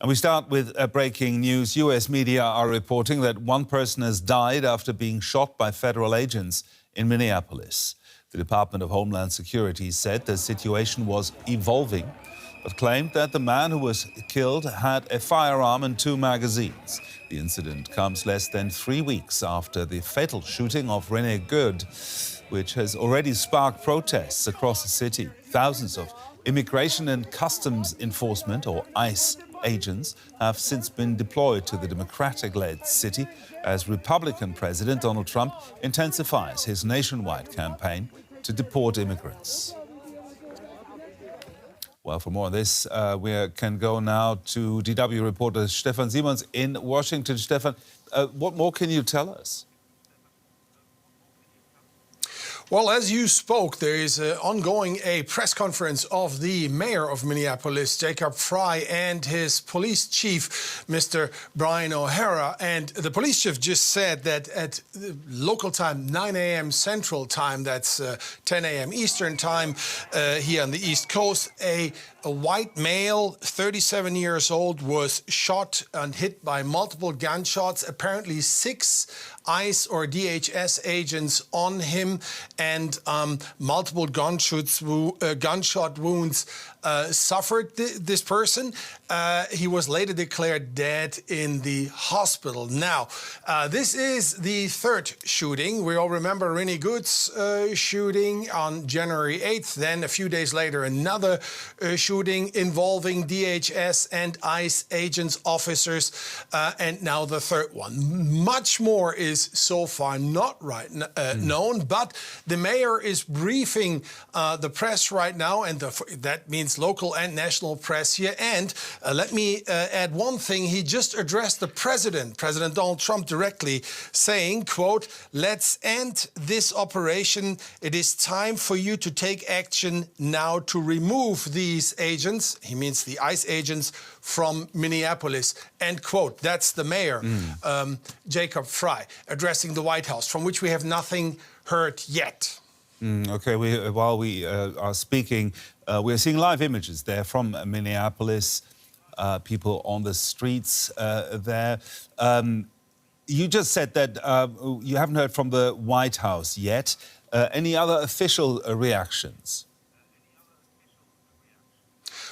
And we start with breaking news. U.S. media are reporting that one person has died after being shot by federal agents in Minneapolis. The Department of Homeland Security said the situation was evolving, but claimed that the man who was killed had a firearm and 2 magazines. The incident comes less than 3 weeks after the fatal shooting of Renee Good, which has already sparked protests across the city. Thousands of Immigration and Customs Enforcement, or ICE, agents have since been deployed to the Democratic-led city as Republican President Donald Trump intensifies his nationwide campaign to deport immigrants. Well, for more on this, we can go now to DW reporter Stefan Simons in Washington. Stefan, what more can you tell us? Well, as you spoke, there is ongoing a press conference of the mayor of Minneapolis, Jacob Frey, and his police chief, Mr. Brian O'Hara. And the police chief just said that at local time, 9 a.m. Central Time, that's 10 a.m. Eastern Time here on the East Coast, a white male, 37 years old, was shot and hit by multiple gunshots, apparently 6 ICE or DHS agents on him, and multiple gunshot wounds suffered this person. He was later declared dead in the hospital. Now, this is the 3rd shooting. We all remember Renee Good's shooting on January 8th. Then a few days later, another shooting involving DHS and ICE agents, officers, and now the 3rd one. Much more is so far not known, but the mayor is briefing the press right now, and that means local and national press here. And let me add one thing. He just addressed the President Donald Trump, directly, saying, quote, "Let's end this operation. It is time for you to take action now to remove these agents," he means the ICE agents, "from Minneapolis," end quote. That's the mayor, Jacob Frey, addressing the White House, from which we have nothing heard yet. Okay, while we are speaking, we're seeing live images there from Minneapolis, people on the streets there. You just said that you haven't heard from the White House yet. Any other official reactions?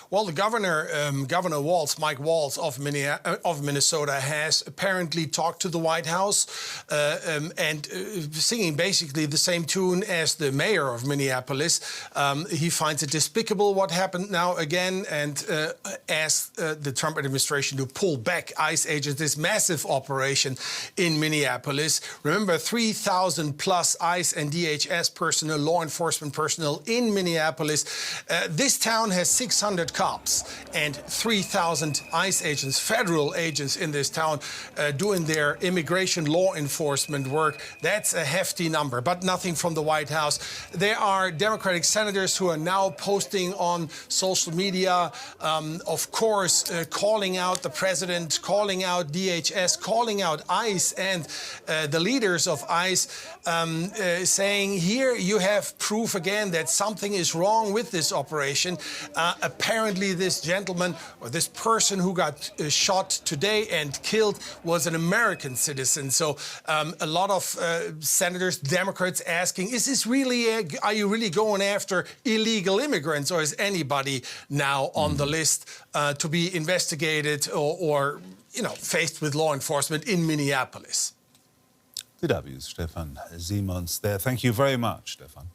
Well, the Governor Walz, Mike Walz of Minnesota, has apparently talked to the White House and singing basically the same tune as the mayor of Minneapolis. He finds it despicable what happened now again, and asked the Trump administration to pull back ICE agents, this massive operation in Minneapolis. Remember, 3,000 plus ICE and DHS personnel, law enforcement personnel in Minneapolis. This town has 600 cops and 3,000 ICE agents, federal agents in this town, doing their immigration law enforcement work. That's a hefty number, but nothing from the White House. There are Democratic senators who are now posting on social media, of course, calling out the president, calling out DHS, calling out ICE and the leaders of ICE, saying, here you have proof again that something is wrong with this operation. Apparently, this gentleman, or this person who got shot today and killed, was an American citizen. So a lot of senators, Democrats, asking, is this really, are you really going after illegal immigrants, or is anybody now on the list to be investigated or faced with law enforcement in Minneapolis? DW's Stefan Simons there. Thank you very much, Stefan.